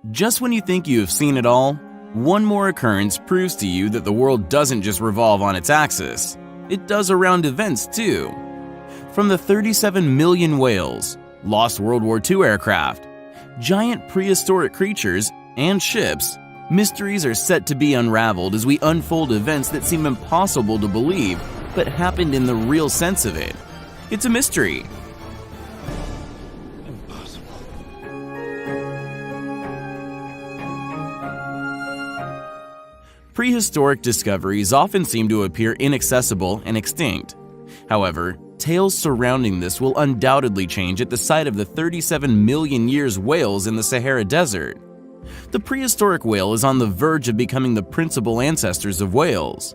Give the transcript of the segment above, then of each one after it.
Just when you think you have seen it all, one more occurrence proves to you that the world doesn't just revolve on its axis. It does around events too. From the 37 million whales, lost World War II aircraft, giant prehistoric creatures, and ships, mysteries are set to be unraveled as we unfold events that seem impossible to believe but happened in the real sense of it. It's a mystery. Prehistoric discoveries often seem to appear inaccessible and extinct. However, tales surrounding this will undoubtedly change at the sight of the 37 million years whales in the Sahara Desert. The prehistoric whale is on the verge of becoming the principal ancestors of whales.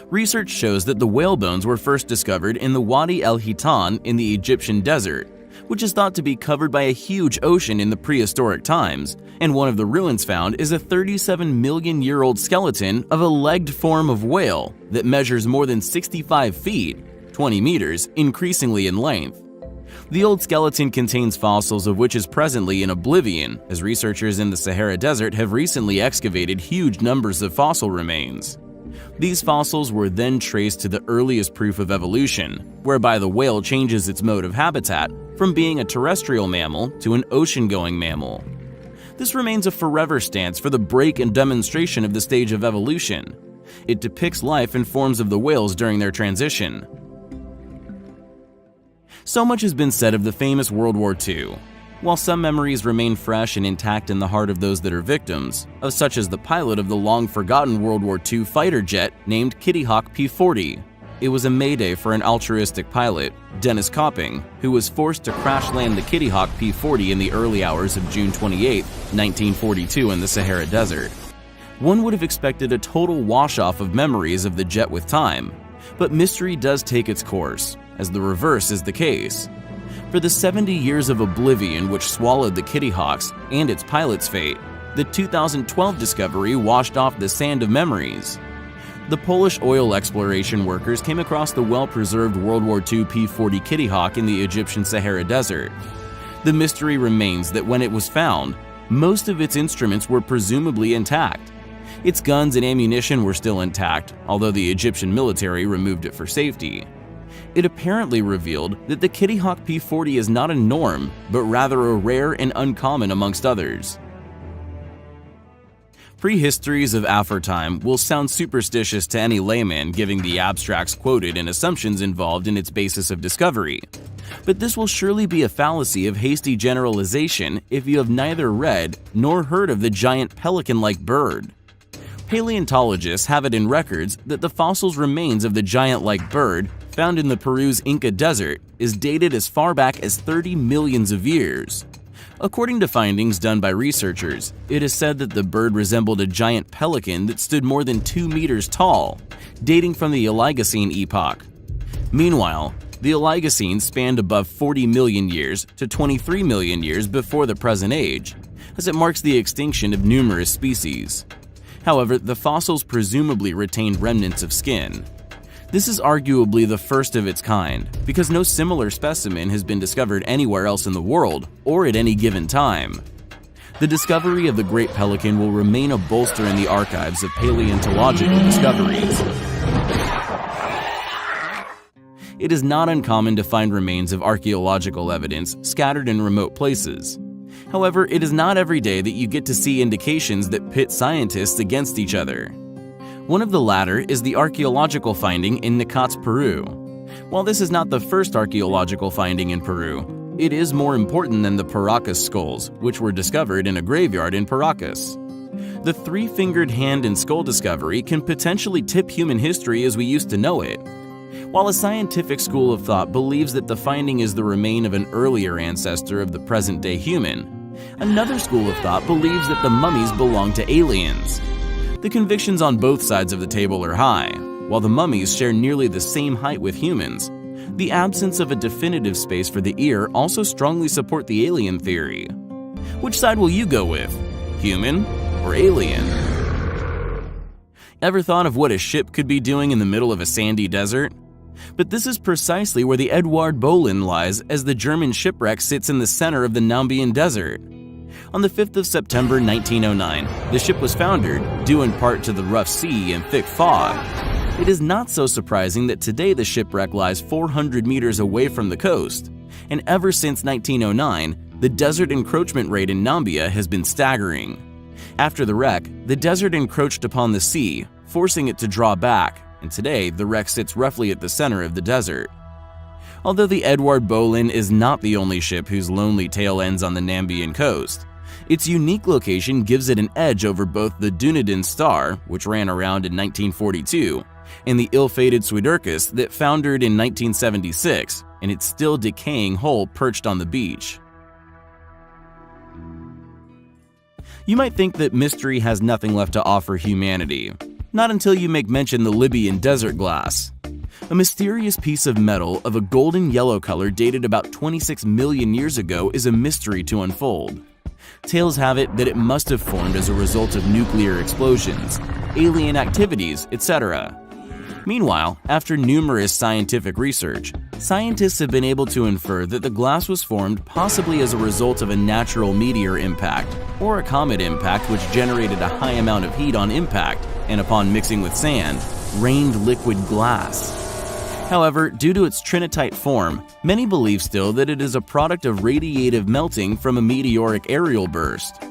Research shows that the whale bones were first discovered in the Wadi el-Hitan in the Egyptian desert, which is thought to be covered by a huge ocean in the prehistoric times, and one of the ruins found is a 37 million year old skeleton of a legged form of whale that measures more than 65 feet, 20 meters, increasingly in length. The old skeleton contains fossils of which is presently in oblivion, as researchers in the Sahara Desert have recently excavated huge numbers of fossil remains. These fossils were then traced to the earliest proof of evolution, whereby the whale changes its mode of habitat from being a terrestrial mammal to an ocean-going mammal. This remains a forever stance for the break and demonstration of the stage of evolution. It depicts life and forms of the whales during their transition. So much has been said of the famous World War II. While some memories remain fresh and intact in the heart of those that are victims, of such as the pilot of the long-forgotten World War II fighter jet named Kitty Hawk P-40. It was a mayday for an altruistic pilot, Dennis Copping, who was forced to crash land the Kitty Hawk P-40 in the early hours of June 28, 1942 in the Sahara Desert. One would have expected a total wash-off of memories of the jet with time, but mystery does take its course, as the reverse is the case. For the 70 years of oblivion which swallowed the Kitty Hawks and its pilot's fate, the 2012 discovery washed off the sand of memories. The Polish oil exploration workers came across the well-preserved World War II P-40 Kitty Hawk in the Egyptian Sahara Desert. The mystery remains that when it was found, most of its instruments were presumably intact. Its guns and ammunition were still intact, although the Egyptian military removed it for safety. It apparently revealed that the Kitty Hawk P-40 is not a norm, but rather a rare and uncommon amongst others. Prehistories of Afortime will sound superstitious to any layman given the abstracts quoted and assumptions involved in its basis of discovery. But this will surely be a fallacy of hasty generalization if you have neither read nor heard of the giant pelican-like bird. Paleontologists have it in records that the fossil's remains of the giant-like bird found in the Peru's Inca Desert is dated as far back as 30 millions of years. According to findings done by researchers, it is said that the bird resembled a giant pelican that stood more than 2 meters tall, dating from the Oligocene epoch. Meanwhile, the Oligocene spanned above 40 million years to 23 million years before the present age, as it marks the extinction of numerous species. However, the fossils presumably retained remnants of skin. This is arguably the first of its kind, because no similar specimen has been discovered anywhere else in the world or at any given time. The discovery of the great pelican will remain a bolster in the archives of paleontological discoveries. It is not uncommon to find remains of archaeological evidence scattered in remote places. However, it is not every day that you get to see indications that pit scientists against each other. One of the latter is the archaeological finding in Nicats, Peru. While this is not the first archaeological finding in Peru, it is more important than the Paracas skulls, which were discovered in a graveyard in Paracas. The three-fingered hand and skull discovery can potentially tip human history as we used to know it. While a scientific school of thought believes that the finding is the remain of an earlier ancestor of the present-day human, another school of thought believes that the mummies belong to aliens. The convictions on both sides of the table are high. While the mummies share nearly the same height with humans, the absence of a definitive space for the ear also strongly support the alien theory. Which side will you go with? Human or alien? Ever thought of what a ship could be doing in the middle of a sandy desert? But this is precisely where the Eduard Bolin lies, as the German shipwreck sits in the center of the Nambian Desert. On the 5th of September 1909, the ship was foundered, due in part to the rough sea and thick fog. It is not so surprising that today the shipwreck lies 400 meters away from the coast, and ever since 1909, the desert encroachment rate in Nambia has been staggering. After the wreck, the desert encroached upon the sea, forcing it to draw back, and today the wreck sits roughly at the center of the desert. Although the Edouard Boleyn is not the only ship whose lonely tale ends on the Nambian coast, its unique location gives it an edge over both the Dunedin Star, which ran around in 1942, and the ill-fated Swederkus that foundered in 1976, and its still decaying hull perched on the beach. You might think that mystery has nothing left to offer humanity. Not until you make mention the Libyan desert glass. A mysterious piece of metal of a golden yellow color dated about 26 million years ago is a mystery to unfold. Tales have it that it must have formed as a result of nuclear explosions, alien activities, etc. Meanwhile, after numerous scientific research, scientists have been able to infer that the glass was formed possibly as a result of a natural meteor impact or a comet impact which generated a high amount of heat on impact and upon mixing with sand, rained liquid glass. However, due to its trinitite form, many believe still that it is a product of radiative melting from a meteoric aerial burst.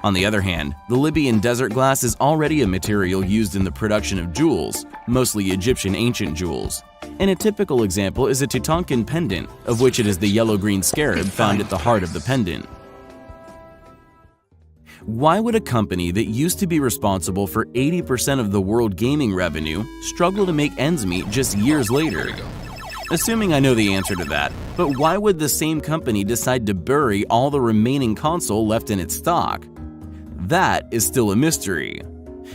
On the other hand, the Libyan desert glass is already a material used in the production of jewels, mostly Egyptian ancient jewels. And a typical example is a Tutankhamun pendant, of which it is the yellow-green scarab found at the heart of the pendant. Why would a company that used to be responsible for 80% of the world gaming revenue struggle to make ends meet just years later? Assuming I know the answer to that, but why would the same company decide to bury all the remaining console left in its stock? That is still a mystery.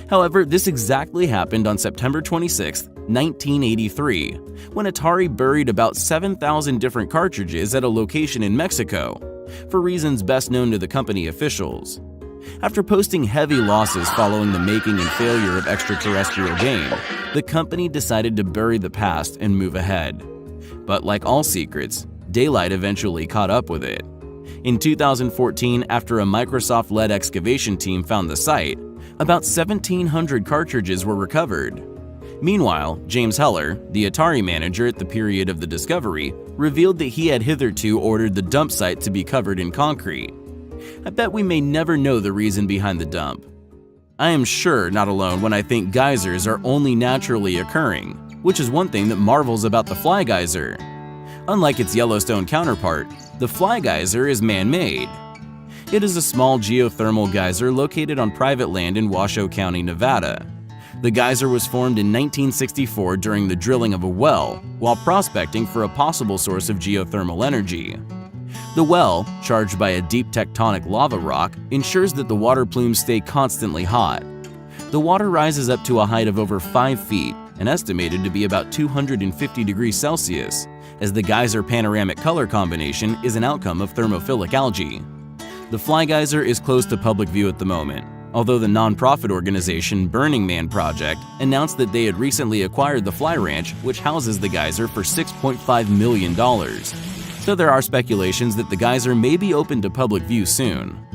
However, this exactly happened on September 26, 1983, when Atari buried about 7,000 different cartridges at a location in Mexico, for reasons best known to the company officials. After posting heavy losses following the making and failure of Extraterrestrial Game, the company decided to bury the past and move ahead. But like all secrets, daylight eventually caught up with it. In 2014, after a Microsoft-led excavation team found the site, about 1,700 cartridges were recovered. Meanwhile, James Heller, the Atari manager at the period of the discovery, revealed that he had hitherto ordered the dump site to be covered in concrete. I bet we may never know the reason behind the dump. I am sure not alone when I think geysers are only naturally occurring, which is one thing that marvels about the Fly Geyser. Unlike its Yellowstone counterpart, the Fly Geyser is man-made. It is a small geothermal geyser located on private land in Washoe County, Nevada. The geyser was formed in 1964 during the drilling of a well, while prospecting for a possible source of geothermal energy. The well, charged by a deep tectonic lava rock, ensures that the water plumes stay constantly hot. The water rises up to a height of over 5 feet and estimated to be about 250 degrees Celsius, as the geyser panoramic color combination is an outcome of thermophilic algae. The Fly Geyser is closed to public view at the moment, although the non-profit organization Burning Man Project announced that they had recently acquired the Fly Ranch, which houses the geyser, for $6.5 million. So there are speculations that the geyser may be open to public view soon.